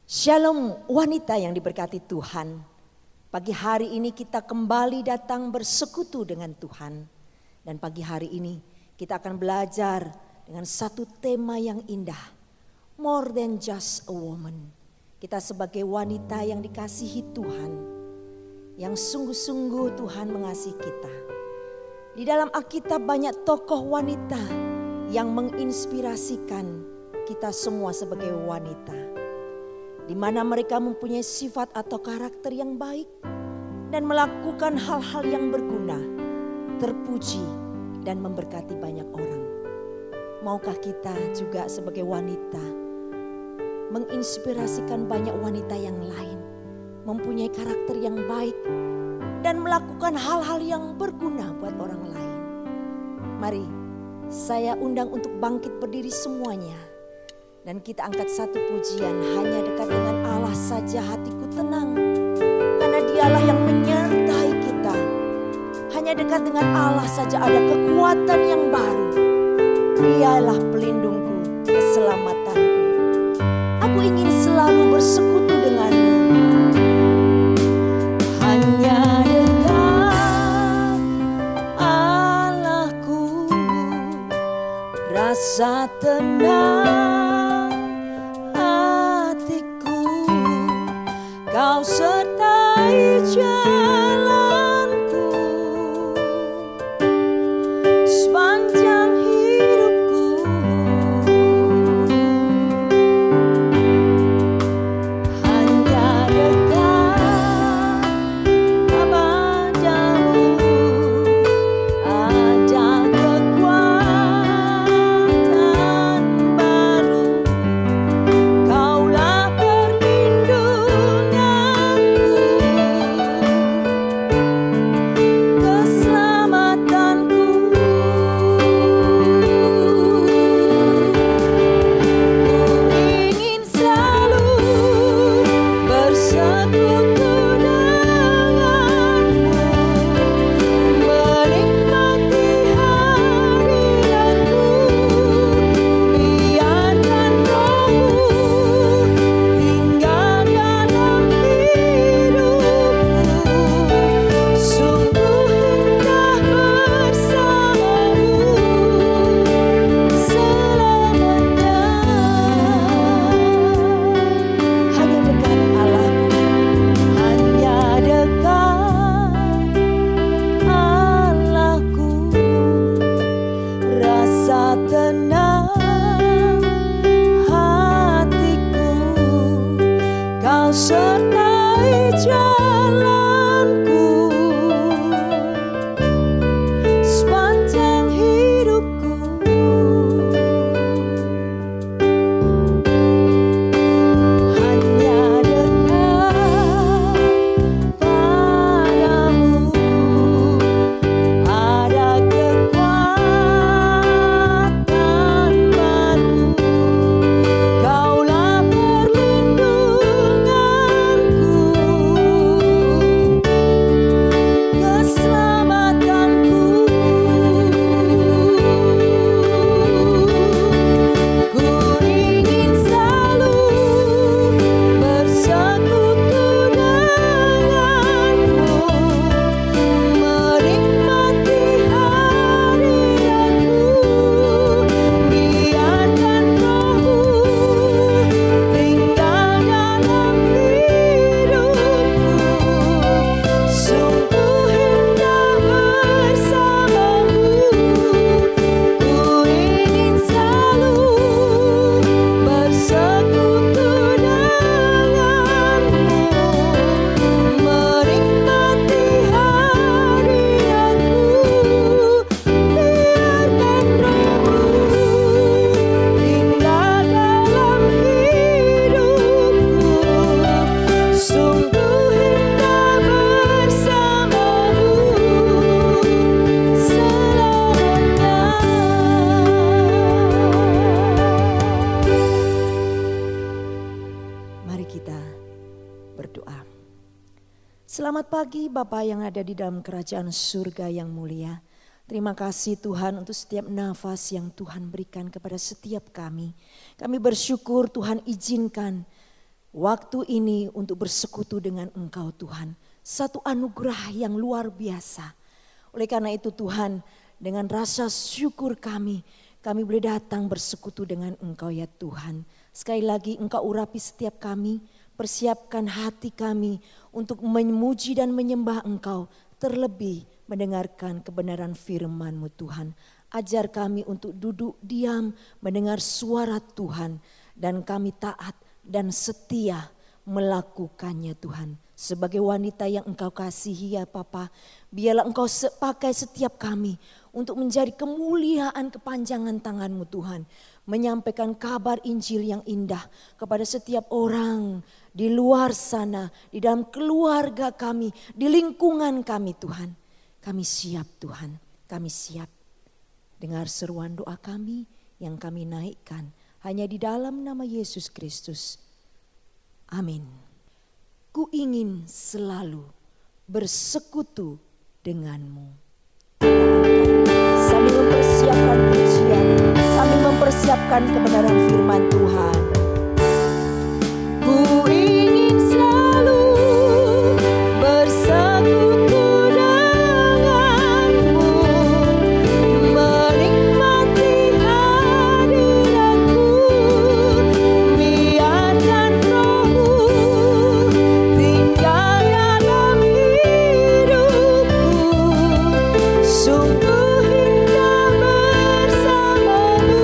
Shalom wanita yang diberkati Tuhan. Pagi hari ini kita kembali datang bersekutu dengan Tuhan. Dan pagi hari ini kita akan belajar dengan satu tema yang indah. More than just a woman. Kita sebagai wanita yang dikasihi Tuhan. Yang sungguh-sungguh Tuhan mengasihi kita. Di dalam Alkitab banyak tokoh wanita yang menginspirasikan kita semua sebagai wanita. Di mana mereka mempunyai sifat atau karakter yang baik dan melakukan hal-hal yang berguna, terpuji dan memberkati banyak orang. Maukah kita juga sebagai wanita menginspirasikan banyak wanita yang lain, mempunyai karakter yang baik dan melakukan hal-hal yang berguna buat orang lain. Mari saya undang untuk bangkit berdiri semuanya. Dan kita angkat satu pujian, hanya dekat dengan Allah saja hatiku tenang. Karena dialah yang menyertai kita. Hanya dekat dengan Allah saja ada kekuatan yang baru. Dialah pelindungku, keselamatanku. Aku ingin selalu bersekutu denganmu. Hanya dekat Allahku, rasa tenang. Kau sertai jalanku sepanjang hidupku. Hanya dekat padamu ada kekuatan baru. Kaulah Selamat pagi Bapa yang ada di dalam kerajaan surga yang mulia. Terima kasih Tuhan untuk setiap nafas yang Tuhan berikan kepada setiap kami. Kami bersyukur Tuhan izinkan waktu ini untuk bersekutu dengan Engkau Tuhan. Satu anugerah yang luar biasa. Oleh karena itu Tuhan, dengan rasa syukur kami boleh datang bersekutu dengan Engkau ya Tuhan. Sekali lagi Engkau urapi setiap kami, persiapkan hati kami untuk memuji dan menyembah Engkau. Terlebih mendengarkan kebenaran firman-Mu Tuhan. Ajar kami untuk duduk diam mendengar suara Tuhan. Dan kami taat dan setia melakukannya Tuhan. Sebagai wanita yang Engkau kasihi ya Bapa, biarlah Engkau pakai setiap kami untuk menjadi kemuliaan kepanjangan tangan-Mu Tuhan. Menyampaikan kabar Injil yang indah kepada setiap orang di luar sana, di dalam keluarga kami, di lingkungan kami Tuhan. Kami siap Tuhan, kami siap. Dengar seruan doa kami yang kami naikkan hanya di dalam nama Yesus Kristus. Amin. Ku ingin selalu bersekutu denganmu. Sambil mempersiapkan pujian, sambil mempersiapkan kebenaran firman Tuhan. Ku ingin selalu bersekutu denganmu, menikmati hadiratmu, biarkan Roh-Mu tinggal dalam hidupku. Sungguh indah bersamamu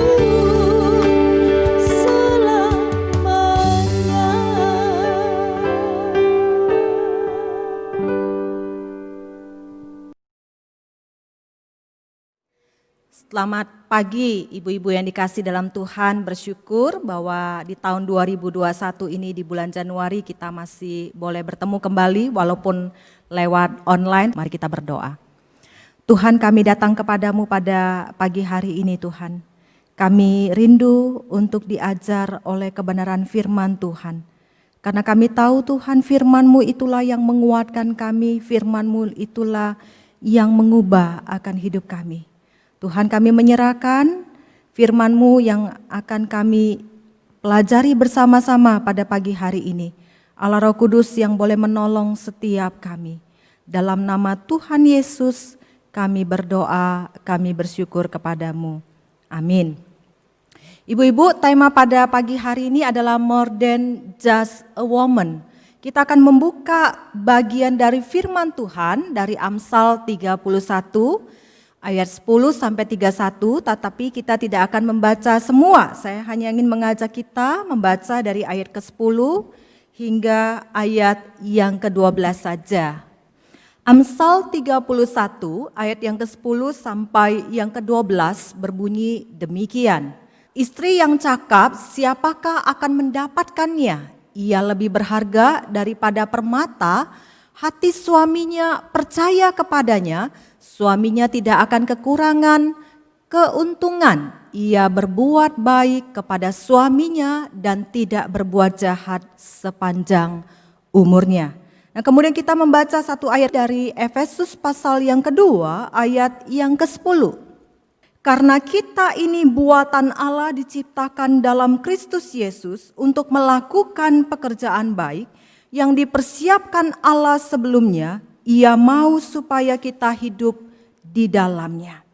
selamanya. Selamat pagi ibu-ibu yang dikasih dalam Tuhan, bersyukur bahwa di tahun 2021 ini di bulan Januari kita masih boleh bertemu kembali walaupun lewat online. Mari kita berdoa. Tuhan, kami datang kepadamu pada pagi hari ini Tuhan. Kami rindu untuk diajar oleh kebenaran firman Tuhan. Karena kami tahu Tuhan, firman-Mu itulah yang menguatkan kami, firman-Mu itulah yang mengubah akan hidup kami. Tuhan, kami menyerahkan firman-Mu yang akan kami pelajari bersama-sama pada pagi hari ini. Allah Roh Kudus yang boleh menolong setiap kami. Dalam nama Tuhan Yesus kami berdoa, kami bersyukur kepadamu. Amin. Ibu-ibu, tema pada pagi hari ini adalah More Than Just a Woman. Kita akan membuka bagian dari firman Tuhan dari Amsal 31 ayat 10 sampai 31, tetapi kita tidak akan membaca semua. Saya hanya ingin mengajak kita membaca dari ayat ke-10 hingga ayat yang ke-12 saja. Amsal 31 ayat yang ke-10 sampai yang ke-12 berbunyi demikian. Istri yang cakap, siapakah akan mendapatkannya? Ia lebih berharga daripada permata. Hati suaminya percaya kepadanya, suaminya tidak akan kekurangan keuntungan. Ia berbuat baik kepada suaminya dan tidak berbuat jahat sepanjang umurnya. Nah, kemudian kita membaca satu ayat dari Efesus pasal yang kedua ayat yang ke-10. Karena kita ini buatan Allah diciptakan dalam Kristus Yesus untuk melakukan pekerjaan baik yang dipersiapkan Allah sebelumnya, Ia mau supaya kita hidup di dalamnya.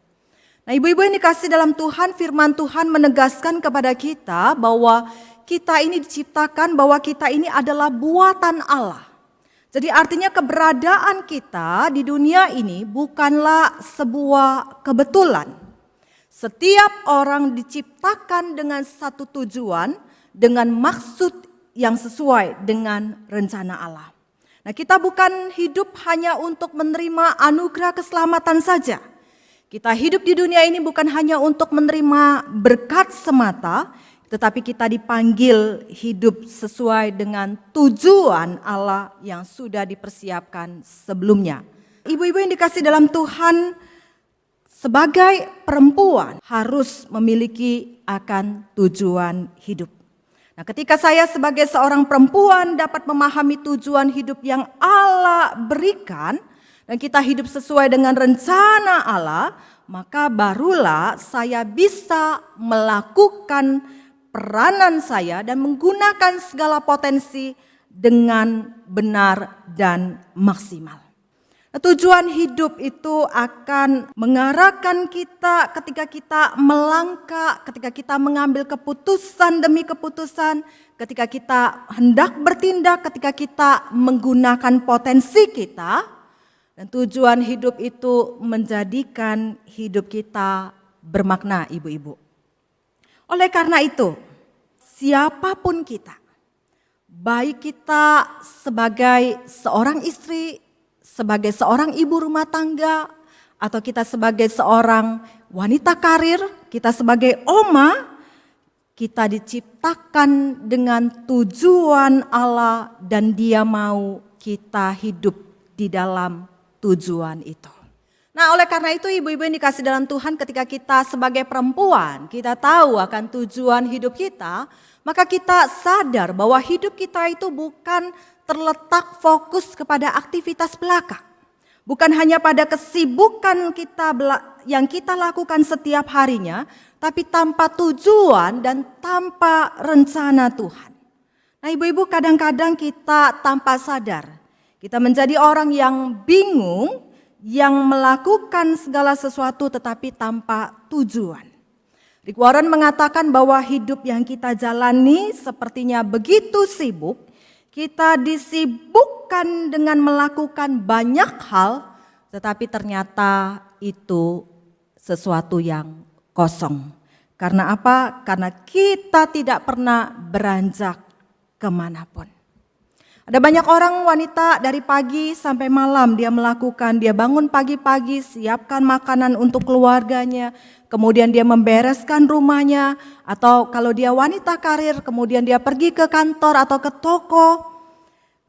Nah, ibu-ibu yang dikasih dalam Tuhan, firman Tuhan menegaskan kepada kita bahwa kita ini diciptakan, bahwa kita ini adalah buatan Allah. Jadi artinya keberadaan kita di dunia ini bukanlah sebuah kebetulan. Setiap orang diciptakan dengan satu tujuan, dengan maksud yang sesuai dengan rencana Allah. Nah, kita bukan hidup hanya untuk menerima anugerah keselamatan saja. Kita hidup di dunia ini bukan hanya untuk menerima berkat semata, tetapi kita dipanggil hidup sesuai dengan tujuan Allah yang sudah dipersiapkan sebelumnya. Ibu-ibu yang dikasih dalam Tuhan, sebagai perempuan harus memiliki akan tujuan hidup. Nah, ketika saya sebagai seorang perempuan dapat memahami tujuan hidup yang Allah berikan, dan kita hidup sesuai dengan rencana Allah, maka barulah saya bisa melakukan peranan saya dan menggunakan segala potensi dengan benar dan maksimal. Tujuan hidup itu akan mengarahkan kita ketika kita melangkah, ketika kita mengambil keputusan demi keputusan, ketika kita hendak bertindak, ketika kita menggunakan potensi kita. Dan tujuan hidup itu menjadikan hidup kita bermakna, ibu-ibu. Oleh karena itu, siapapun kita, baik kita sebagai seorang istri, sebagai seorang ibu rumah tangga, atau kita sebagai seorang wanita karir, kita sebagai oma, kita diciptakan dengan tujuan Allah dan Dia mau kita hidup di dalam tujuan itu. Nah, oleh karena itu ibu-ibu yang dikasih dalam Tuhan, ketika kita sebagai perempuan, kita tahu akan tujuan hidup kita, maka kita sadar bahwa hidup kita itu bukan terletak fokus kepada aktivitas belaka. Bukan hanya pada kesibukan kita yang kita lakukan setiap harinya, tapi tanpa tujuan dan tanpa rencana Tuhan. Nah, ibu-ibu, kadang-kadang kita tanpa sadar, kita menjadi orang yang bingung, yang melakukan segala sesuatu tetapi tanpa tujuan. Rick Warren mengatakan bahwa hidup yang kita jalani sepertinya begitu sibuk. Kita disibukkan dengan melakukan banyak hal, tetapi ternyata itu sesuatu yang kosong. Karena apa? Karena kita tidak pernah beranjak kemanapun. Ada banyak orang wanita dari pagi sampai malam dia bangun pagi-pagi, siapkan makanan untuk keluarganya, kemudian dia membereskan rumahnya, atau kalau dia wanita karir, kemudian dia pergi ke kantor atau ke toko.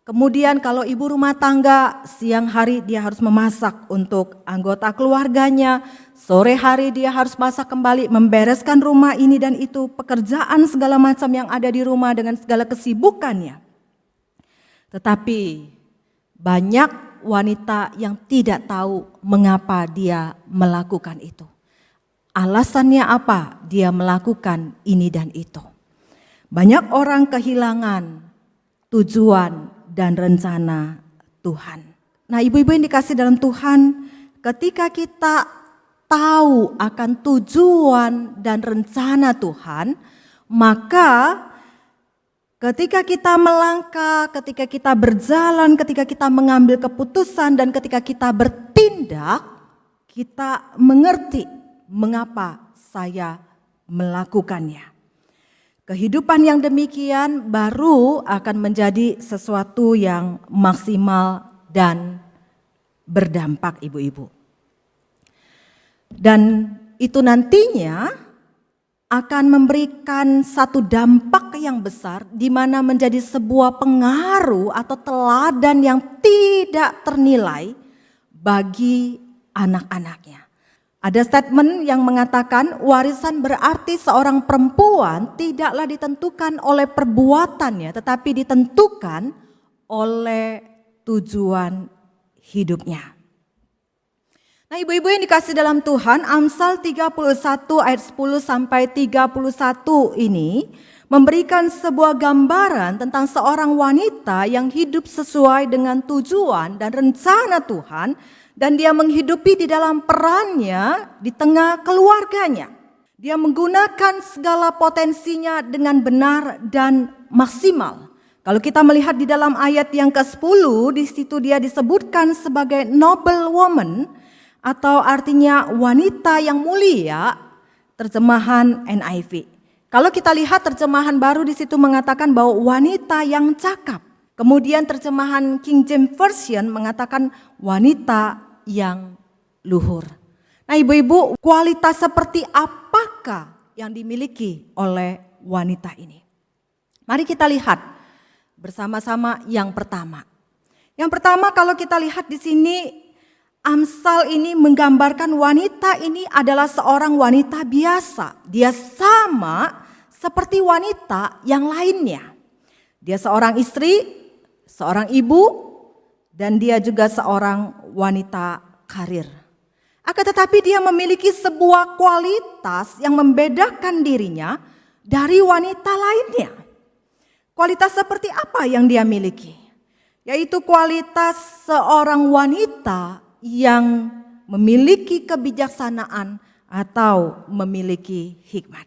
Kemudian kalau ibu rumah tangga, siang hari dia harus memasak untuk anggota keluarganya, sore hari dia harus masak kembali, membereskan rumah ini dan itu, pekerjaan segala macam yang ada di rumah dengan segala kesibukannya. Tetapi banyak wanita yang tidak tahu mengapa dia melakukan itu. Alasannya apa dia melakukan ini dan itu. Banyak orang kehilangan tujuan dan rencana Tuhan. Nah, ibu-ibu yang dikasih dalam Tuhan, ketika kita tahu akan tujuan dan rencana Tuhan, maka ketika kita melangkah, ketika kita berjalan, ketika kita mengambil keputusan dan ketika kita bertindak, kita mengerti mengapa saya melakukannya. Kehidupan yang demikian baru akan menjadi sesuatu yang maksimal dan berdampak, ibu-ibu. Dan itu nantinya akan memberikan satu dampak yang besar di mana menjadi sebuah pengaruh atau teladan yang tidak ternilai bagi anak-anaknya. Ada statement yang mengatakan warisan berarti seorang perempuan tidaklah ditentukan oleh perbuatannya tetapi ditentukan oleh tujuan hidupnya. Nah, ibu-ibu yang dikasih dalam Tuhan, Amsal 31 ayat 10 sampai 31 ini memberikan sebuah gambaran tentang seorang wanita yang hidup sesuai dengan tujuan dan rencana Tuhan, dan dia menghidupi di dalam perannya di tengah keluarganya. Dia menggunakan segala potensinya dengan benar dan maksimal. Kalau kita melihat di dalam ayat yang ke-10, di situ dia disebutkan sebagai noble woman, atau artinya wanita yang mulia, terjemahan NIV. Kalau kita lihat terjemahan baru di situ mengatakan bahwa wanita yang cakap. Kemudian terjemahan King James Version mengatakan wanita yang luhur. Nah, ibu-ibu, kualitas seperti apakah yang dimiliki oleh wanita ini? Mari kita lihat bersama-sama yang pertama. Yang pertama, kalau kita lihat di sini, Amsal ini menggambarkan wanita ini adalah seorang wanita biasa. Dia sama seperti wanita yang lainnya. Dia seorang istri, seorang ibu, dan dia juga seorang wanita karir. Akan tetapi dia memiliki sebuah kualitas yang membedakan dirinya dari wanita lainnya. Kualitas seperti apa yang dia miliki? Yaitu kualitas seorang wanita yang memiliki kebijaksanaan atau memiliki hikmat.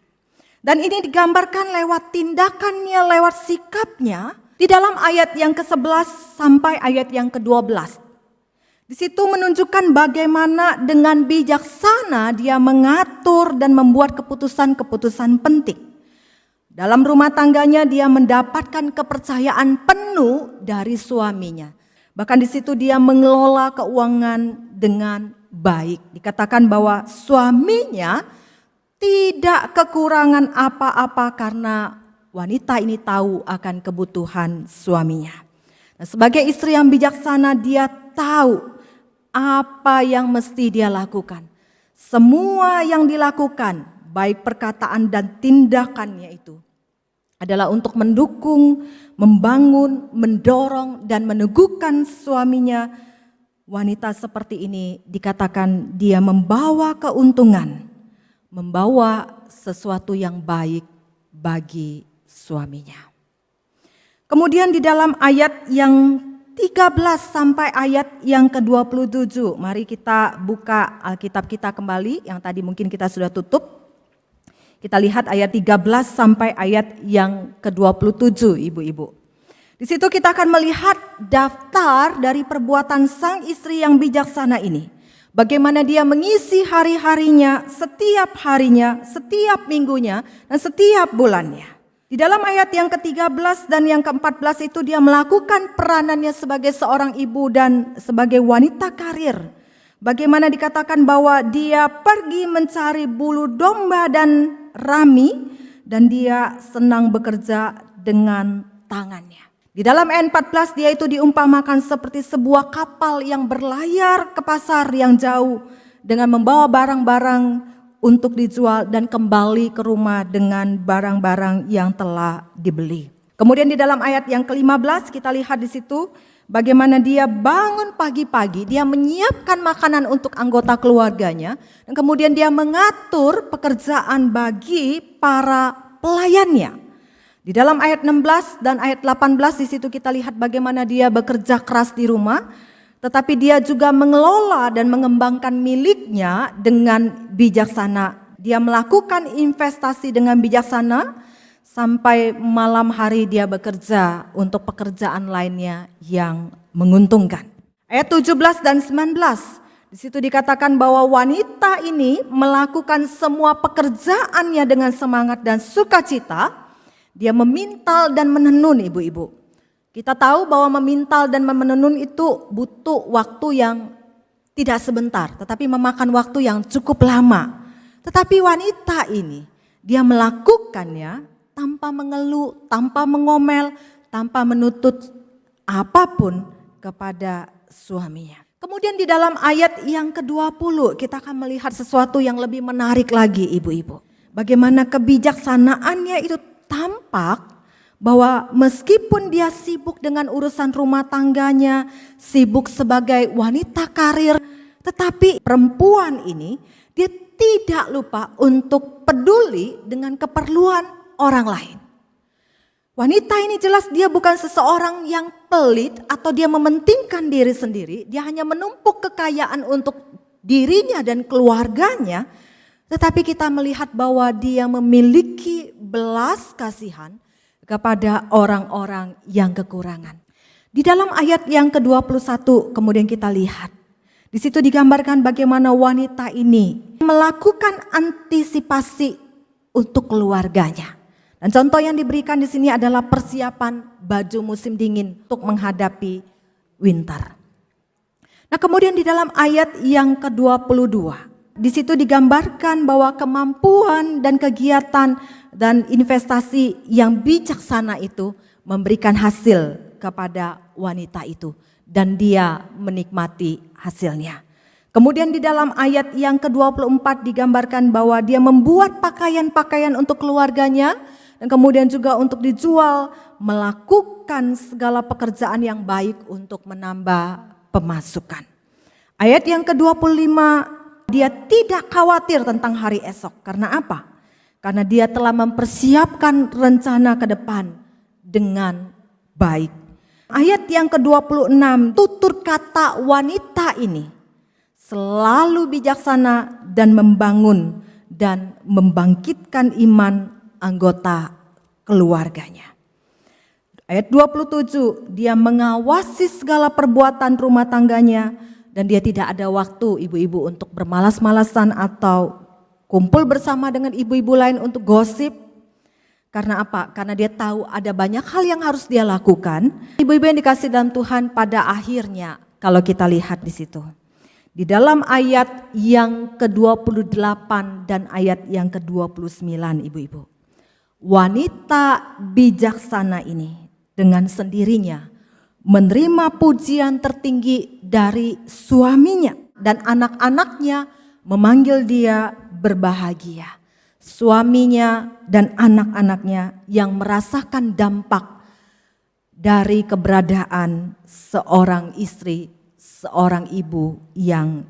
Dan ini digambarkan lewat tindakannya, lewat sikapnya di dalam ayat yang ke-11 sampai ayat yang ke-12. Di situ menunjukkan bagaimana dengan bijaksana dia mengatur dan membuat keputusan-keputusan penting. Dalam rumah tangganya dia mendapatkan kepercayaan penuh dari suaminya. Bahkan di situ dia mengelola keuangan dengan baik. Dikatakan bahwa suaminya tidak kekurangan apa-apa karena wanita ini tahu akan kebutuhan suaminya. Nah, sebagai istri yang bijaksana dia tahu apa yang mesti dia lakukan. Semua yang dilakukan, baik perkataan dan tindakannya itu adalah untuk mendukung, membangun, mendorong dan meneguhkan suaminya. Wanita seperti ini dikatakan dia membawa keuntungan, membawa sesuatu yang baik bagi suaminya. Kemudian di dalam ayat yang 13 sampai ayat yang ke-27, mari kita buka Alkitab kita kembali yang tadi mungkin kita sudah tutup. Kita lihat ayat 13 sampai ayat yang ke-27 ibu-ibu. Di situ kita akan melihat daftar dari perbuatan sang istri yang bijaksana ini. Bagaimana dia mengisi hari-harinya, setiap minggunya, dan setiap bulannya. Di dalam ayat yang ke-13 dan yang ke-14 itu dia melakukan peranannya sebagai seorang ibu dan sebagai wanita karir. Bagaimana dikatakan bahwa dia pergi mencari bulu domba dan rami dan dia senang bekerja dengan tangannya. Di dalam ayat 14 dia itu diumpamakan seperti sebuah kapal yang berlayar ke pasar yang jauh dengan membawa barang-barang untuk dijual dan kembali ke rumah dengan barang-barang yang telah dibeli. Kemudian di dalam ayat yang ke-15 kita lihat di situ bagaimana dia bangun pagi-pagi, dia menyiapkan makanan untuk anggota keluarganya dan kemudian dia mengatur pekerjaan bagi para pelayannya. Di dalam ayat 16 dan ayat 18 di situ kita lihat bagaimana dia bekerja keras di rumah, tetapi dia juga mengelola dan mengembangkan miliknya dengan bijaksana. Dia melakukan investasi dengan bijaksana sampai malam hari dia bekerja untuk pekerjaan lainnya yang menguntungkan. Ayat 17 dan 19 di situ dikatakan bahwa wanita ini melakukan semua pekerjaannya dengan semangat dan sukacita. Dia memintal dan menenun ibu-ibu. Kita tahu bahwa memintal dan menenun itu butuh waktu yang tidak sebentar, tetapi memakan waktu yang cukup lama. Tetapi wanita ini, dia melakukannya tanpa mengeluh, tanpa mengomel, tanpa menuntut apapun kepada suaminya. Kemudian di dalam ayat yang ke-20 kita akan melihat sesuatu yang lebih menarik lagi ibu-ibu. Bagaimana kebijaksanaannya itu tampak bahwa meskipun dia sibuk dengan urusan rumah tangganya, sibuk sebagai wanita karir, tetapi perempuan ini dia tidak lupa untuk peduli dengan keperluan orang lain. Wanita ini jelas dia bukan seseorang yang pelit atau dia mementingkan diri sendiri, dia hanya menumpuk kekayaan untuk dirinya dan keluarganya, tetapi kita melihat bahwa dia memiliki belas kasihan kepada orang-orang yang kekurangan. Di dalam ayat yang ke-21 kemudian kita lihat. Di situ digambarkan bagaimana wanita ini melakukan antisipasi untuk keluarganya. Dan contoh yang diberikan di sini adalah persiapan baju musim dingin untuk menghadapi winter. Nah, kemudian di dalam ayat yang ke-22 di situ digambarkan bahwa kemampuan dan kegiatan dan investasi yang bijaksana itu memberikan hasil kepada wanita itu dan dia menikmati hasilnya. Kemudian di dalam ayat yang ke-24 digambarkan bahwa dia membuat pakaian-pakaian untuk keluarganya dan kemudian juga untuk dijual, melakukan segala pekerjaan yang baik untuk menambah pemasukan. Ayat yang ke-25 dia tidak khawatir tentang hari esok. Karena apa? karena dia telah mempersiapkan rencana ke depan dengan baik. Ayat yang ke-26, tutur kata wanita ini selalu bijaksana dan membangun dan membangkitkan iman anggota keluarganya. Ayat 27, dia mengawasi segala perbuatan rumah tangganya dan dia tidak ada waktu ibu-ibu untuk bermalas-malasan atau kumpul bersama dengan ibu-ibu lain untuk gosip. Karena apa? Karena dia tahu ada banyak hal yang harus dia lakukan. Ibu-ibu yang dikasih dalam Tuhan, pada akhirnya kalau kita lihat di situ. Di dalam ayat yang ke-28 dan ayat yang ke-29 ibu-ibu. Wanita bijaksana ini dengan sendirinya menerima pujian tertinggi dari suaminya. Dan anak-anaknya memanggil dia berbahagia. Suaminya dan anak-anaknya yang merasakan dampak dari keberadaan seorang istri, seorang ibu yang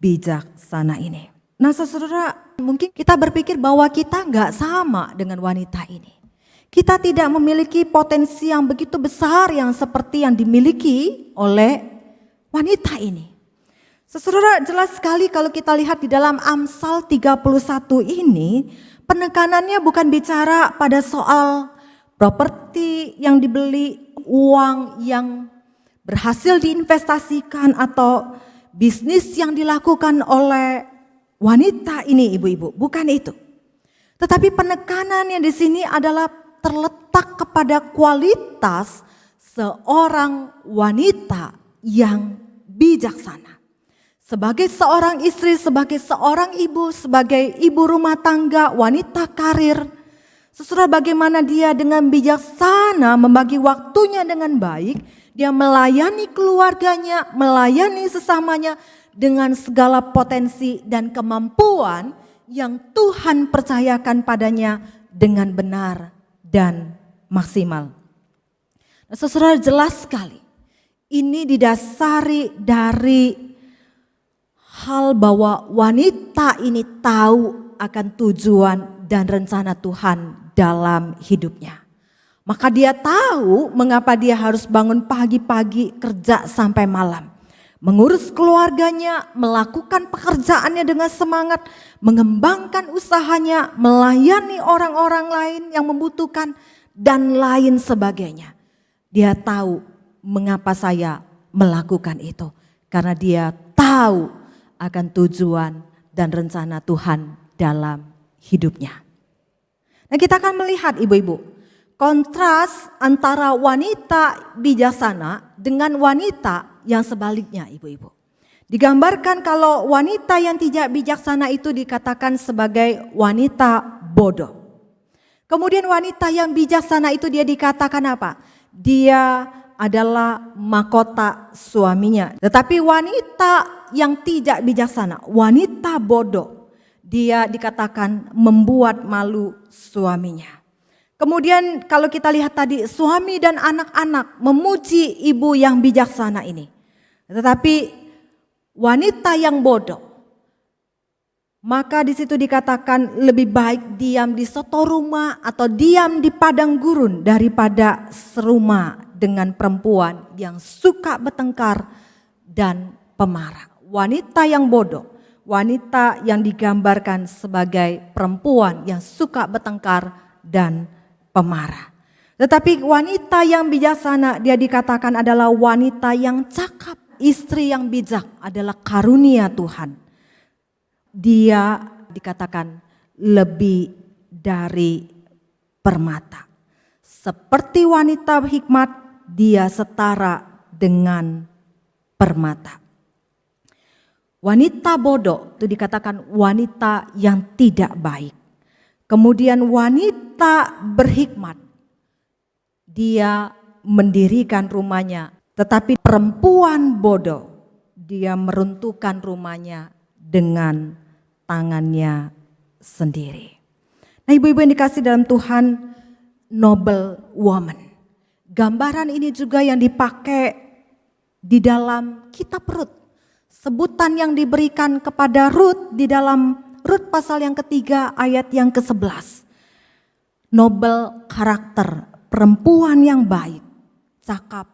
bijaksana ini. Nah saudara, mungkin kita berpikir bahwa kita nggak sama dengan wanita ini. Kita tidak memiliki potensi yang begitu besar yang seperti yang dimiliki oleh wanita ini. Saudara, jelas sekali kalau kita lihat di dalam Amsal 31 ini, penekanannya bukan bicara pada soal properti yang dibeli, uang yang berhasil diinvestasikan atau bisnis yang dilakukan oleh wanita ini ibu-ibu, bukan itu. Tetapi penekanannya di sini adalah terletak kepada kualitas seorang wanita yang bijaksana. Sebagai seorang istri, sebagai seorang ibu, sebagai ibu rumah tangga, wanita karir. Saudara, bagaimana dia dengan bijaksana membagi waktunya dengan baik. Dia melayani keluarganya, melayani sesamanya dengan segala potensi dan kemampuan yang Tuhan percayakan padanya dengan benar dan maksimal. Nah, saudara, jelas sekali ini didasari dari hal bahwa wanita ini tahu akan tujuan dan rencana Tuhan dalam hidupnya. Maka dia tahu mengapa dia harus bangun pagi-pagi kerja sampai malam. Mengurus keluarganya, melakukan pekerjaannya dengan semangat, mengembangkan usahanya, melayani orang-orang lain yang membutuhkan dan lain sebagainya. Dia tahu mengapa saya melakukan itu. Karena dia tahu akan tujuan dan rencana Tuhan dalam hidupnya. Nah, kita akan melihat ibu-ibu, kontras antara wanita bijaksana dengan wanita yang sebaliknya ibu-ibu. Digambarkan kalau wanita yang tidak bijaksana itu dikatakan sebagai wanita bodoh. Kemudian wanita yang bijaksana itu dia dikatakan apa? Dia adalah mahkota suaminya. Tetapi wanita yang tidak bijaksana, wanita bodoh, dia dikatakan membuat malu suaminya. Kemudian kalau kita lihat tadi, suami dan anak-anak memuji ibu yang bijaksana ini. Tetapi wanita yang bodoh, maka di situ dikatakan lebih baik diam di soto rumah atau diam di padang gurun daripada serumah dengan perempuan yang suka bertengkar dan pemarah. Wanita yang bodoh, wanita yang digambarkan sebagai perempuan yang suka bertengkar dan pemarah. Tetapi wanita yang bijaksana dia dikatakan adalah wanita yang cakap. Istri yang bijak adalah karunia Tuhan. Dia dikatakan lebih dari permata. Seperti wanita hikmat, dia setara dengan permata. Wanita bodoh itu dikatakan wanita yang tidak baik. Kemudian wanita berhikmat, dia mendirikan rumahnya. Tetapi perempuan bodoh, dia meruntuhkan rumahnya dengan tangannya sendiri. Nah, ibu-ibu yang dikasih dalam Tuhan, noble woman. Gambaran ini juga yang dipakai di dalam kitab Rut. Sebutan yang diberikan kepada Rut di dalam Rut pasal yang ketiga ayat yang ke-11. Nobel karakter, perempuan yang baik, cakap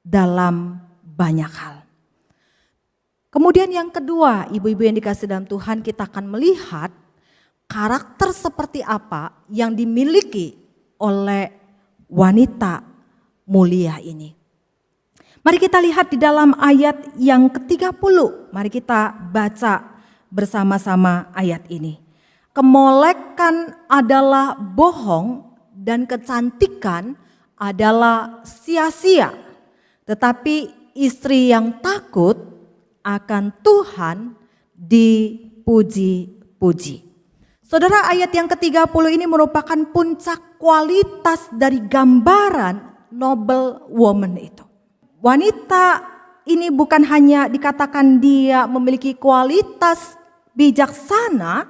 dalam banyak hal. Kemudian yang kedua, ibu-ibu yang dikasih dalam Tuhan, kita akan melihat karakter seperti apa yang dimiliki oleh wanita mulia ini. Mari kita lihat di dalam ayat yang ke-30. Mari kita baca bersama-sama ayat ini. Kemolekan adalah bohong dan kecantikan adalah sia-sia. Tetapi istri yang takut akan Tuhan dipuji-puji. Saudara, ayat yang ke-30 ini merupakan puncak kualitas dari gambaran noble woman itu. Wanita ini bukan hanya dikatakan dia memiliki kualitas bijaksana,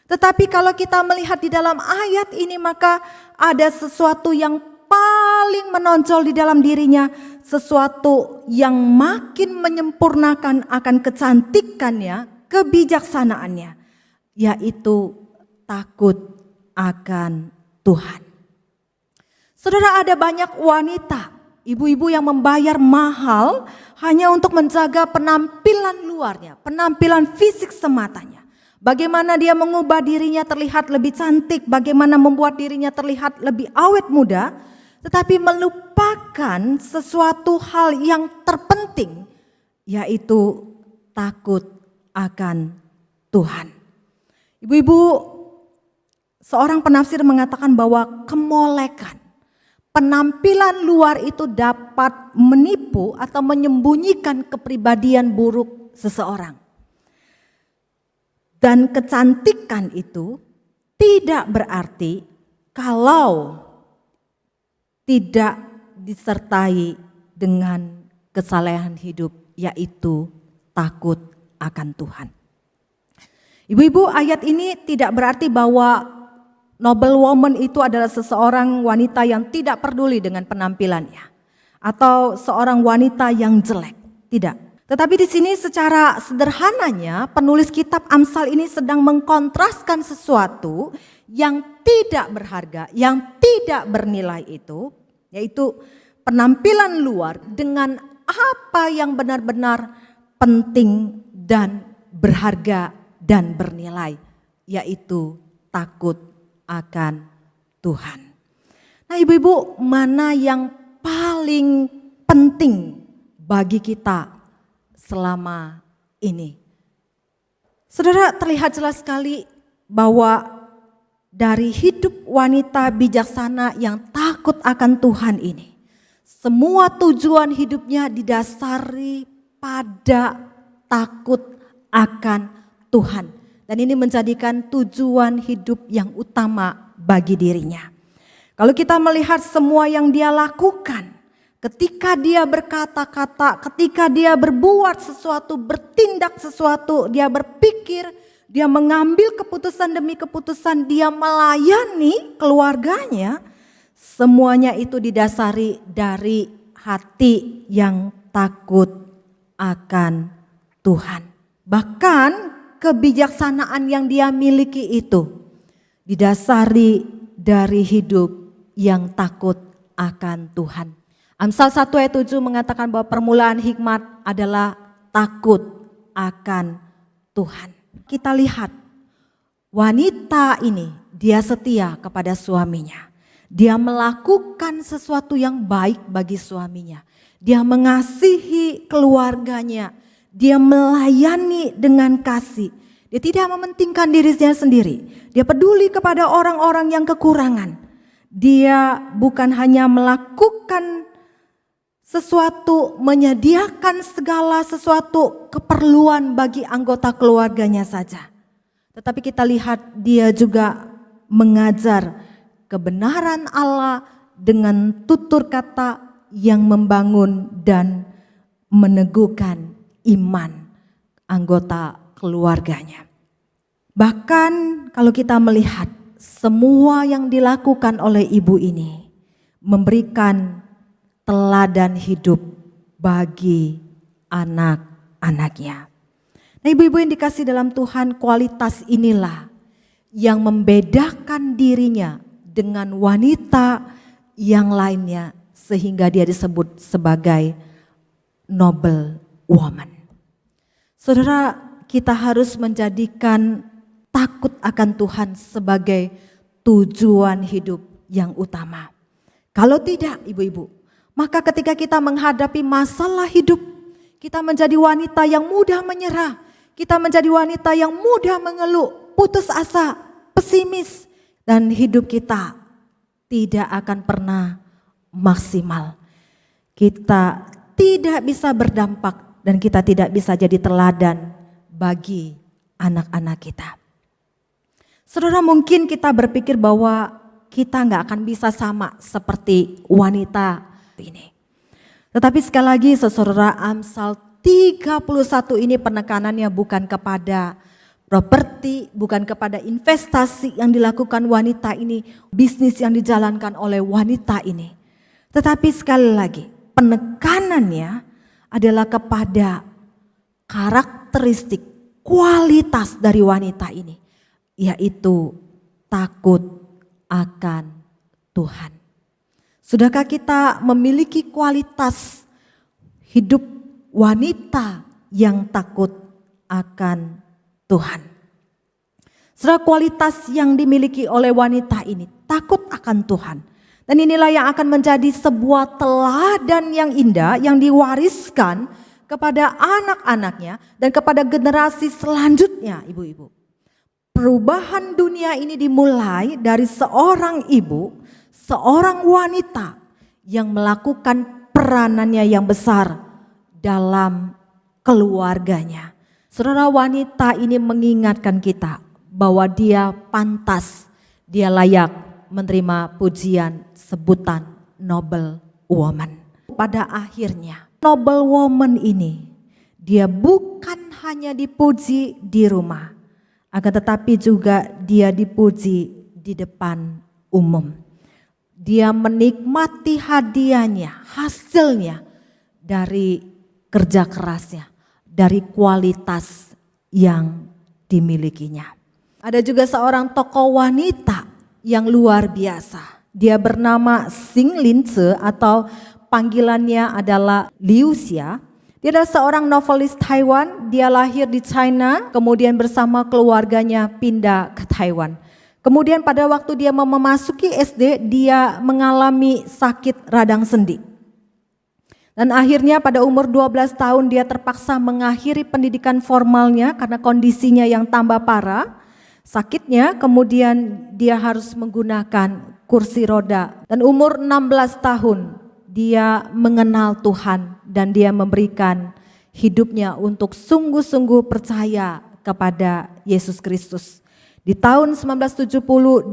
tetapi kalau kita melihat di dalam ayat ini maka ada sesuatu yang paling menonjol di dalam dirinya, sesuatu yang makin menyempurnakan akan kecantikannya, kebijaksanaannya, yaitu takut akan Tuhan. Saudara, ada banyak wanita, ibu-ibu yang membayar mahal hanya untuk menjaga penampilan luarnya, penampilan fisik sematanya. Bagaimana dia mengubah dirinya terlihat lebih cantik, bagaimana membuat dirinya terlihat lebih awet muda, tetapi melupakan sesuatu hal yang terpenting, yaitu takut akan Tuhan. Ibu-ibu, seorang penafsir mengatakan bahwa kemolekan, penampilan luar itu dapat menipu atau menyembunyikan kepribadian buruk seseorang. Dan kecantikan itu tidak berarti kalau tidak disertai dengan kesalehan hidup, yaitu takut akan Tuhan. Ibu-ibu, ayat ini tidak berarti bahwa noble woman itu adalah seseorang wanita yang tidak peduli dengan penampilannya atau seorang wanita yang jelek, tidak. Tetapi di sini secara sederhananya penulis kitab Amsal ini sedang mengkontraskan sesuatu yang tidak berharga, yang tidak bernilai itu, yaitu penampilan luar dengan apa yang benar-benar penting dan berharga dan bernilai, yaitu takut akan Tuhan. Nah, ibu-ibu, mana yang paling penting bagi kita selama ini? Saudara, terlihat jelas sekali bahwa dari hidup wanita bijaksana yang takut akan Tuhan ini, semua tujuan hidupnya didasari pada takut akan Tuhan. Dan ini menjadikan tujuan hidup yang utama bagi dirinya. Kalau kita melihat semua yang dia lakukan, ketika dia berkata-kata, ketika dia berbuat sesuatu, bertindak sesuatu, dia berpikir, dia mengambil keputusan demi keputusan, dia melayani keluarganya, semuanya itu didasari dari hati yang takut akan Tuhan. Bahkan kebijaksanaan yang dia miliki itu didasari dari hidup yang takut akan Tuhan. Amsal 1 ayat 7 mengatakan bahwa permulaan hikmat adalah takut akan Tuhan. Kita lihat wanita ini, dia setia kepada suaminya. Dia melakukan sesuatu yang baik bagi suaminya. Dia mengasihi keluarganya. Dia melayani dengan kasih. Dia tidak mementingkan dirinya sendiri. Dia peduli kepada orang-orang yang kekurangan. Dia bukan hanya melakukan sesuatu, menyediakan segala sesuatu keperluan bagi anggota keluarganya saja. Tetapi kita lihat dia juga mengajar kebenaran Allah dengan tutur kata yang membangun dan meneguhkan iman anggota keluarganya. Bahkan kalau kita melihat semua yang dilakukan oleh ibu ini memberikan teladan hidup bagi anak-anaknya. Nah, ibu-ibu yang dikasih dalam Tuhan, kualitas inilah yang membedakan dirinya dengan wanita yang lainnya sehingga dia disebut sebagai noble woman. Saudara, kita harus menjadikan takut akan Tuhan sebagai tujuan hidup yang utama. Kalau tidak, ibu-ibu, maka ketika kita menghadapi masalah hidup, kita menjadi wanita yang mudah menyerah, kita menjadi wanita yang mudah mengeluh, putus asa, pesimis, dan hidup kita tidak akan pernah maksimal. Kita tidak bisa berdampak dan kita tidak bisa jadi teladan bagi anak-anak kita. Saudara, mungkin kita berpikir bahwa kita nggak akan bisa sama seperti wanita ini. Tetapi sekali lagi saudara, Amsal 31 ini penekanannya bukan kepada properti, bukan kepada investasi yang dilakukan wanita ini, bisnis yang dijalankan oleh wanita ini. Tetapi sekali lagi penekanannya adalah kepada karakteristik, kualitas dari wanita ini, yaitu takut akan Tuhan. Sudahkah kita memiliki kualitas hidup wanita yang takut akan Tuhan? Saudara, kualitas yang dimiliki oleh wanita ini takut akan Tuhan. Dan inilah yang akan menjadi sebuah teladan yang indah yang diwariskan kepada anak-anaknya dan kepada generasi selanjutnya, ibu-ibu. Perubahan dunia ini dimulai dari seorang ibu, seorang wanita yang melakukan peranannya yang besar dalam keluarganya. Saudara, wanita ini mengingatkan kita bahwa dia pantas, dia layak menerima pujian sebutan noble woman. Pada akhirnya noble woman ini dia bukan hanya dipuji di rumah, akan tetapi juga dia dipuji di depan umum. Dia menikmati hadiahnya, hasilnya dari kerja kerasnya, dari kualitas yang dimilikinya. Ada juga seorang tokoh wanita yang luar biasa. Dia bernama Xing Linze atau panggilannya adalah Liu Xia. Dia adalah seorang novelis Taiwan, dia lahir di China, kemudian bersama keluarganya pindah ke Taiwan. Kemudian pada waktu dia memasuki SD, dia mengalami sakit radang sendi. Dan akhirnya pada umur 12 tahun dia terpaksa mengakhiri pendidikan formalnya karena kondisinya yang tambah parah. Sakitnya, kemudian dia harus menggunakan kursi roda. Dan umur 16 tahun dia mengenal Tuhan dan dia memberikan hidupnya untuk sungguh-sungguh percaya kepada Yesus Kristus. Di tahun 1970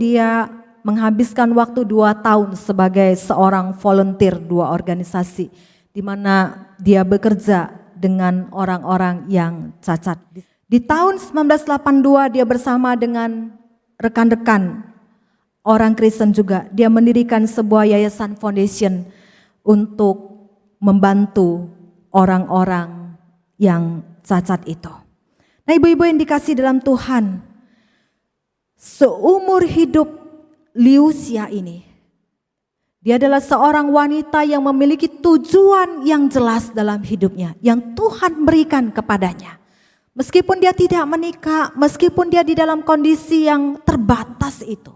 dia menghabiskan waktu 2 tahun sebagai seorang volunteer 2 organisasi di mana dia bekerja dengan orang-orang yang cacat. Di tahun 1982 dia bersama dengan rekan-rekan orang Kristen juga, dia mendirikan sebuah yayasan foundation untuk membantu orang-orang yang cacat itu. Nah, ibu-ibu yang dikasih dalam Tuhan, seumur hidup Liu Xia ini, dia adalah seorang wanita yang memiliki tujuan yang jelas dalam hidupnya, yang Tuhan berikan kepadanya. Meskipun dia tidak menikah, meskipun dia di dalam kondisi yang terbatas itu,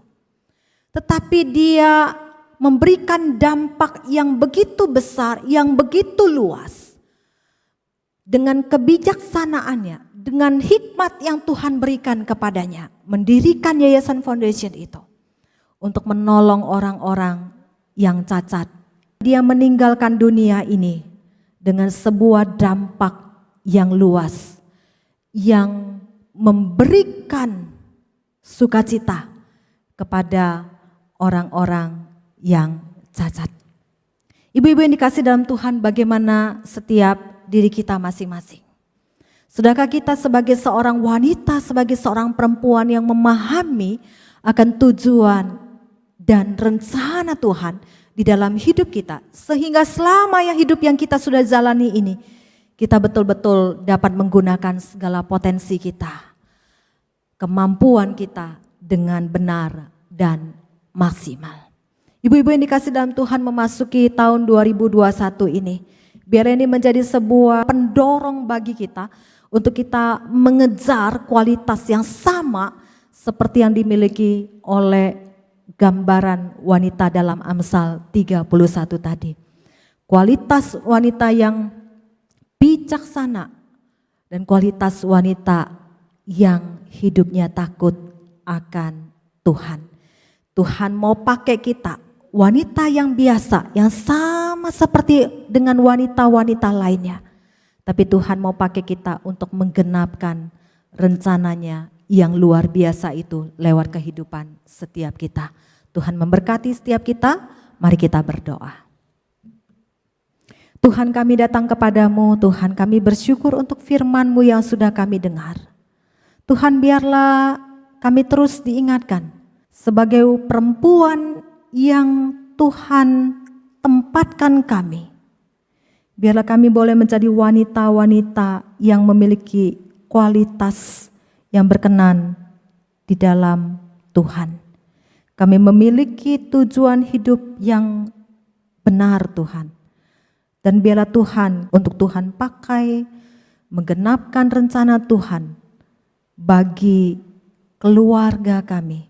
tetapi dia memberikan dampak yang begitu besar, yang begitu luas. Dengan kebijaksanaannya, dengan hikmat yang Tuhan berikan kepadanya, mendirikan yayasan foundation itu untuk menolong orang-orang yang cacat. Dia meninggalkan dunia ini dengan sebuah dampak yang luas, yang memberikan sukacita kepada orang-orang yang cacat. Ibu-ibu yang dikasih dalam Tuhan, bagaimana setiap diri kita masing-masing? Sudahkah kita sebagai seorang wanita, sebagai seorang perempuan yang memahami akan tujuan dan rencana Tuhan di dalam hidup kita, sehingga selama hidup yang kita sudah jalani ini, kita betul-betul dapat menggunakan segala potensi kita, kemampuan kita dengan benar dan maksimal. Ibu-ibu yang dikasih dalam Tuhan, memasuki tahun 2021 ini, biar ini menjadi sebuah pendorong bagi kita untuk kita mengejar kualitas yang sama seperti yang dimiliki oleh gambaran wanita dalam Amsal 31 tadi. Kualitas wanita yang bijaksana dan kualitas wanita yang hidupnya takut akan Tuhan. Tuhan mau pakai kita, wanita yang biasa, yang sama seperti dengan wanita-wanita lainnya. Tapi Tuhan mau pakai kita untuk menggenapkan rencananya yang luar biasa itu lewat kehidupan setiap kita. Tuhan memberkati setiap kita, mari kita berdoa. Tuhan, kami datang kepadamu, Tuhan, kami bersyukur untuk firman-Mu yang sudah kami dengar. Tuhan, biarlah kami terus diingatkan sebagai perempuan yang Tuhan tempatkan kami. Biarlah kami boleh menjadi wanita-wanita yang memiliki kualitas yang berkenan di dalam Tuhan. Kami memiliki tujuan hidup yang benar, Tuhan. Dan biarlah Tuhan, untuk Tuhan pakai menggenapkan rencana Tuhan bagi keluarga kami.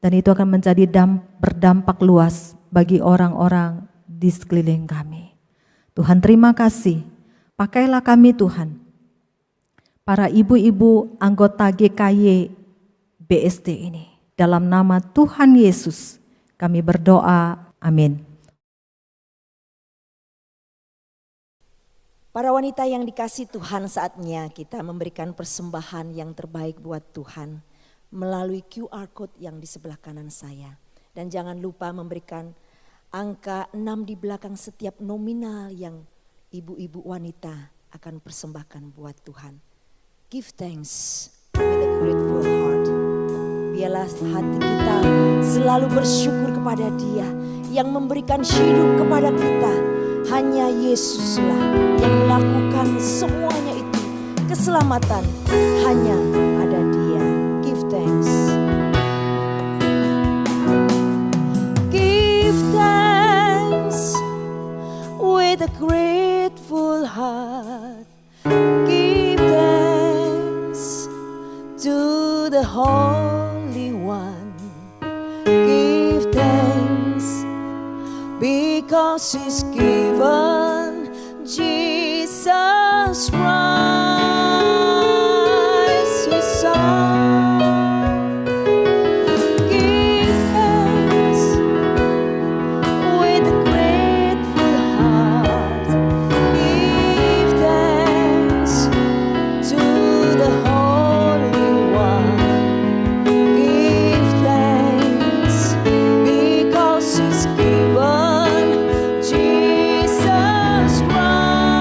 Dan itu akan menjadi berdampak luas bagi orang-orang di sekeliling kami. Tuhan, terima kasih. Pakailah kami, Tuhan, para ibu-ibu anggota GKY BSD ini. Dalam nama Tuhan Yesus kami berdoa, amin. Para wanita yang dikasih Tuhan, saatnya kita memberikan persembahan yang terbaik buat Tuhan melalui QR Code yang di sebelah kanan saya. Dan jangan lupa memberikan angka 6 di belakang setiap nominal yang ibu-ibu wanita akan persembahkan buat Tuhan. Give thanks with a grateful heart. Biarlah hati kita selalu bersyukur kepada Dia yang memberikan hidup kepada kita. Hanya Yesuslah yang melakukan semuanya itu. Keselamatan hanya ada Dia. Give thanks. Give thanks with a grateful heart. Give thanks to the Holy One. Give thanks because He's given Jesus Christ, His Son. Give thanks with a grateful heart. Give thanks to the Holy One. Give thanks because He's given Jesus Christ.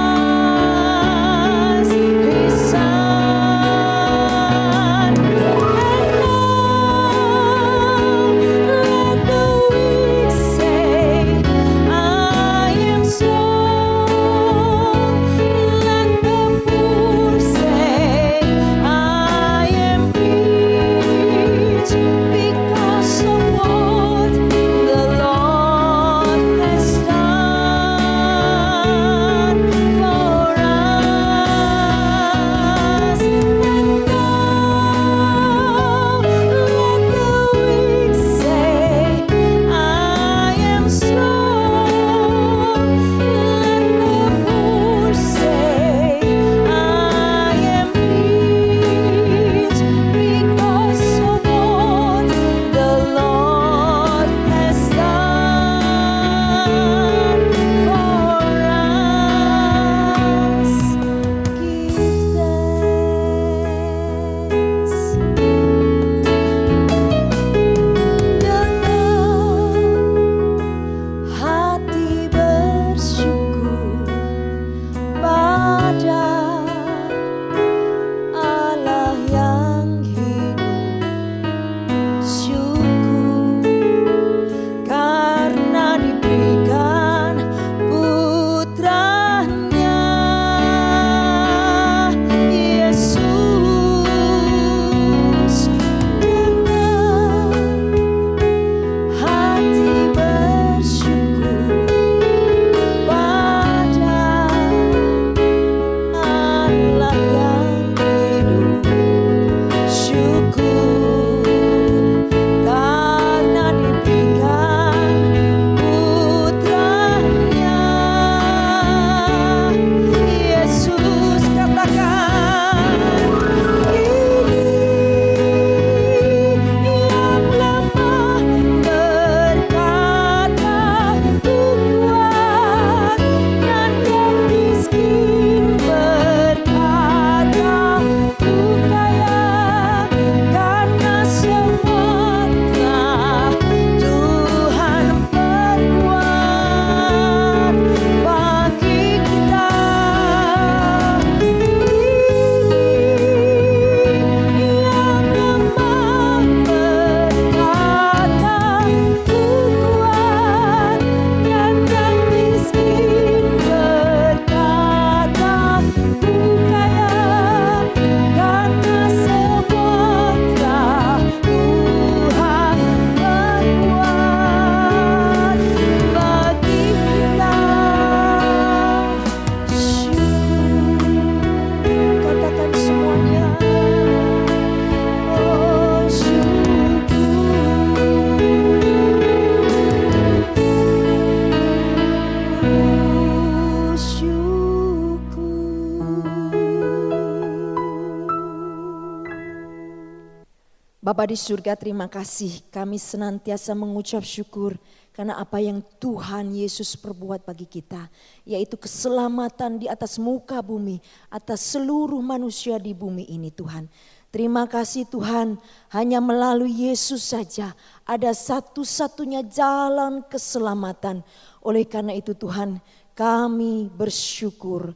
Bapa di surga, terima kasih. Kami senantiasa mengucap syukur karena apa yang Tuhan Yesus perbuat bagi kita, yaitu keselamatan di atas muka bumi, atas seluruh manusia di bumi ini Tuhan. Terima kasih Tuhan, hanya melalui Yesus saja ada satu-satunya jalan keselamatan. Oleh karena itu Tuhan, kami bersyukur,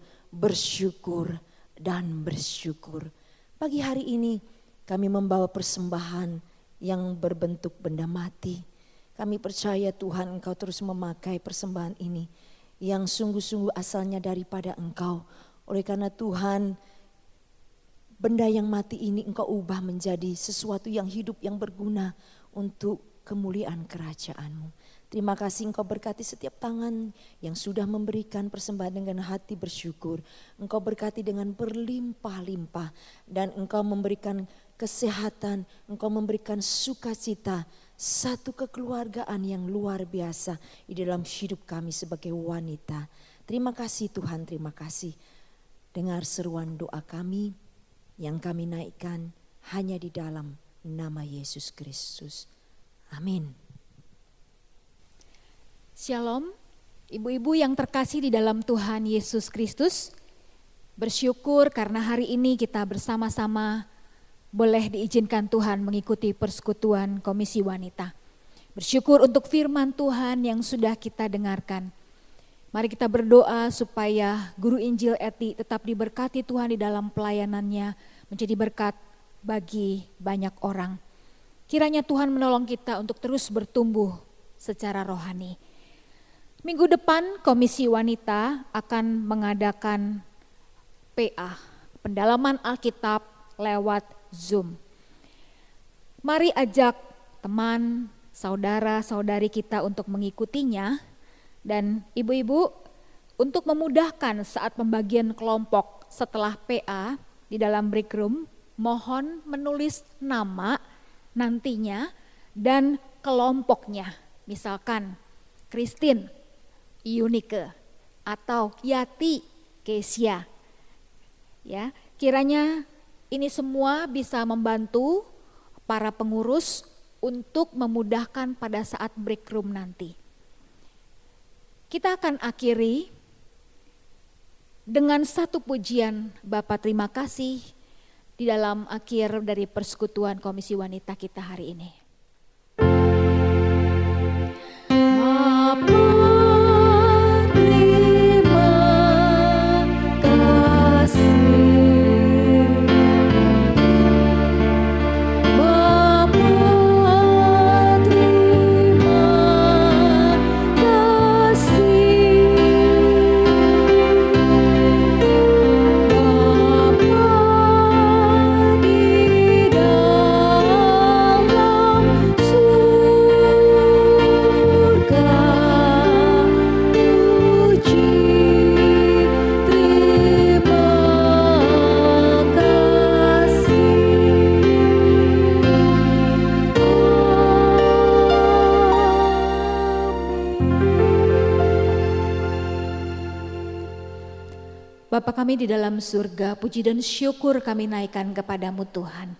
dan bersyukur. Pagi hari ini kami membawa persembahan yang berbentuk benda mati. Kami percaya Tuhan Engkau terus memakai persembahan ini yang sungguh-sungguh asalnya daripada Engkau. Oleh karena Tuhan, benda yang mati ini Engkau ubah menjadi sesuatu yang hidup, yang berguna untuk kemuliaan kerajaan-Mu. Terima kasih Engkau berkati setiap tangan yang sudah memberikan persembahan dengan hati bersyukur. Engkau berkati dengan berlimpah-limpah dan Engkau memberikan kesehatan, Engkau memberikan sukacita, satu kekeluargaan yang luar biasa di dalam hidup kami sebagai wanita. Terima kasih Tuhan, terima kasih. Dengar seruan doa kami yang kami naikkan hanya di dalam nama Yesus Kristus. Amin. Shalom, ibu-ibu yang terkasih di dalam Tuhan Yesus Kristus. Bersyukur karena hari ini kita bersama-sama boleh diizinkan Tuhan mengikuti persekutuan Komisi Wanita. Bersyukur untuk firman Tuhan yang sudah kita dengarkan. Mari kita berdoa supaya guru Injil Eti tetap diberkati Tuhan di dalam pelayanannya, menjadi berkat bagi banyak orang. Kiranya Tuhan menolong kita untuk terus bertumbuh secara rohani. Minggu depan Komisi Wanita akan mengadakan PA, pendalaman Alkitab lewat Zoom. Mari ajak teman, saudara-saudari kita untuk mengikutinya. Dan ibu-ibu, untuk memudahkan saat pembagian kelompok setelah PA di dalam break room, mohon menulis nama nantinya dan kelompoknya. Misalkan Christine, Yunike, atau Yati, Kesia. Ya, kiranya ini semua bisa membantu para pengurus untuk memudahkan pada saat break room nanti. Kita akan akhiri dengan satu pujian Bapa terima kasih di dalam akhir dari persekutuan Komisi Wanita kita hari ini. Bapa kami di dalam surga, puji dan syukur kami naikkan kepadamu Tuhan.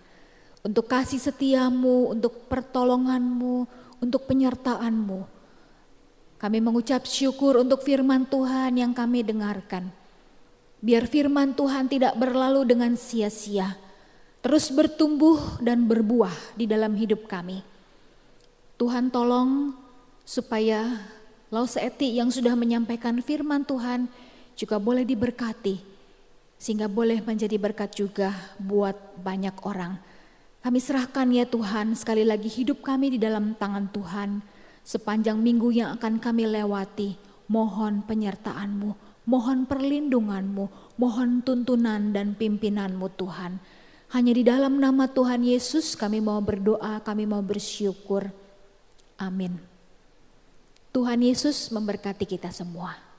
Untuk kasih setiamu, untuk pertolonganmu, untuk penyertaanmu. Kami mengucap syukur untuk firman Tuhan yang kami dengarkan. Biar firman Tuhan tidak berlalu dengan sia-sia. Terus bertumbuh dan berbuah di dalam hidup kami. Tuhan tolong supaya Laus Eti yang sudah menyampaikan firman Tuhan juga boleh diberkati, sehingga boleh menjadi berkat juga buat banyak orang. Kami serahkan ya Tuhan sekali lagi hidup kami di dalam tangan Tuhan. Sepanjang minggu yang akan kami lewati, mohon penyertaan-Mu, mohon perlindungan-Mu, mohon tuntunan dan pimpinan-Mu Tuhan. Hanya di dalam nama Tuhan Yesus kami mau berdoa, kami mau bersyukur. Amin. Tuhan Yesus memberkati kita semua.